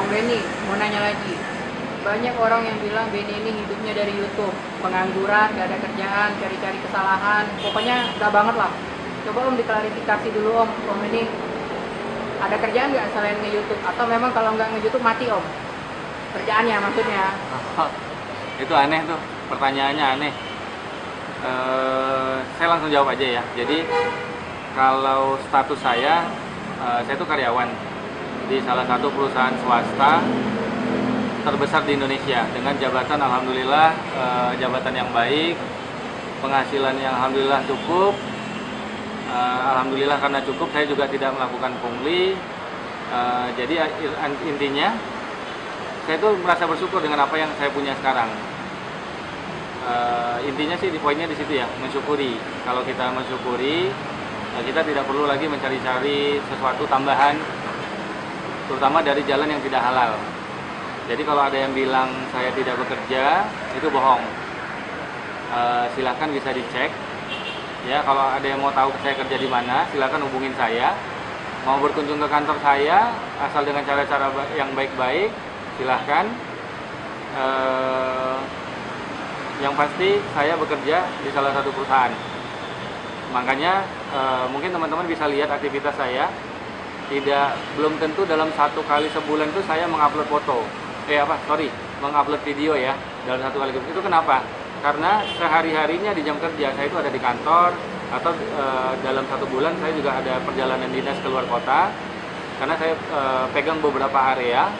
Om Benny, mau nanya lagi. Banyak orang yang bilang Benny ini hidupnya dari YouTube, pengangguran, gak ada kerjaan, cari-cari kesalahan, pokoknya gak banget lah. Coba Om diklarifikasi dulu Om ini ada kerjaan nggak selain nge-YouTube? Atau memang kalau nggak nge-YouTube mati Om? Kerjaannya maksudnya. Itu aneh tuh, pertanyaannya aneh. Saya langsung jawab aja ya. Jadi kalau status saya tuh karyawan di salah satu perusahaan swasta terbesar di Indonesia dengan jabatan alhamdulillah jabatan yang baik, penghasilan yang alhamdulillah cukup. Alhamdulillah karena cukup saya juga tidak melakukan pungli. Jadi intinya saya tuh merasa bersyukur dengan apa yang saya punya sekarang. Intinya sih poinnya di situ ya, mensyukuri. Kalau kita mensyukuri, kita tidak perlu lagi mencari-cari sesuatu tambahan, terutama dari jalan yang tidak halal. Jadi kalau ada yang bilang saya tidak bekerja, itu bohong. Silahkan bisa dicek. Ya, kalau ada yang mau tahu saya kerja di mana, silakan hubungin saya. Mau berkunjung ke kantor saya, asal dengan cara-cara yang baik-baik, silahkan. Yang pasti saya bekerja di salah satu perusahaan. Makanya mungkin teman-teman bisa lihat aktivitas saya. Belum tentu dalam 1 kali sebulan itu saya mengupload foto. Mengupload video ya dalam 1 kali. Itu kenapa? Karena sehari-harinya di jam kerja saya itu ada di kantor, atau dalam 1 bulan saya juga ada perjalanan dinas keluar kota, karena saya pegang beberapa area,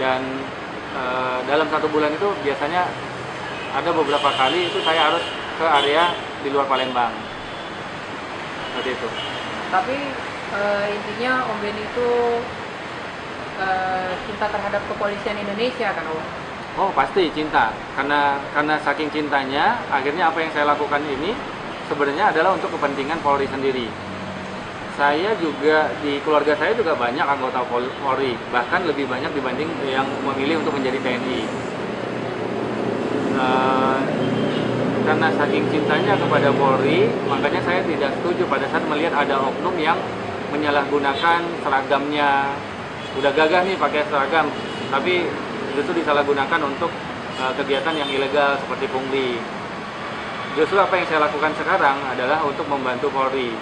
dan dalam 1 bulan itu biasanya ada beberapa kali itu saya harus ke area di luar Palembang, seperti itu. Tapi intinya Om Benny itu cinta terhadap kepolisian Indonesia kan Om? Oh pasti cinta, karena saking cintanya akhirnya apa yang saya lakukan ini sebenarnya adalah untuk kepentingan Polri sendiri. Saya juga di keluarga saya juga banyak anggota Polri, bahkan lebih banyak dibanding yang memilih untuk menjadi TNI. Karena saking cintanya kepada Polri, makanya saya tidak setuju pada saat melihat ada oknum yang menyalahgunakan seragamnya. Udah gagah nih pakai seragam, tapi justru disalahgunakan untuk kegiatan yang ilegal seperti pungli. Justru apa yang saya lakukan sekarang adalah untuk membantu Polri.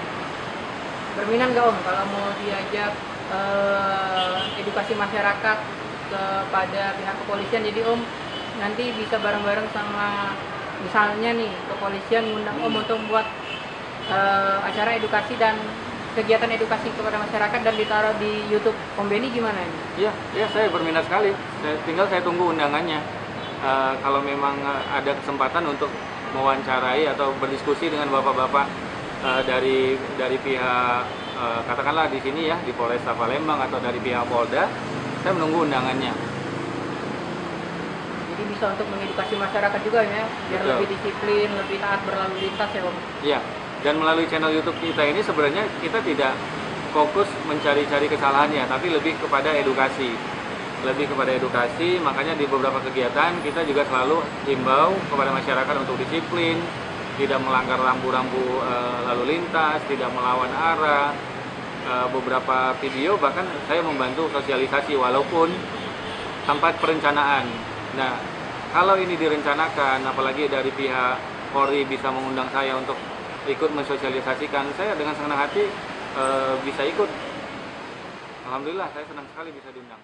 Berminat nggak Om kalau mau diajak edukasi masyarakat kepada pihak kepolisian? Jadi Om nanti bisa bareng-bareng sama misalnya nih kepolisian ngundang Om untuk buat acara edukasi dan kegiatan edukasi kepada masyarakat dan ditaruh di YouTube Om Benny, gimana ini? Iya, saya berminat sekali. Tinggal saya tunggu undangannya. Kalau memang ada kesempatan untuk mewawancarai atau berdiskusi dengan bapak-bapak dari pihak katakanlah di sini ya, di Polresta Palembang atau dari pihak Polda, saya menunggu undangannya. Jadi bisa untuk mengedukasi masyarakat juga ya, biar Betul. lebih disiplin, lebih taat berlalu lintas ya Om? Iya. Dan melalui channel YouTube kita ini sebenarnya kita tidak fokus mencari-cari kesalahannya, tapi lebih kepada edukasi. Makanya di beberapa kegiatan kita juga selalu himbau kepada masyarakat untuk disiplin, tidak melanggar rambu-rambu lalu lintas, tidak melawan arah. Beberapa video bahkan saya membantu sosialisasi walaupun tanpa perencanaan. Nah, kalau ini direncanakan, apalagi dari pihak Polri bisa mengundang saya untuk ikut mensosialisasikan, saya dengan senang hati bisa ikut. Alhamdulillah saya senang sekali bisa diundang.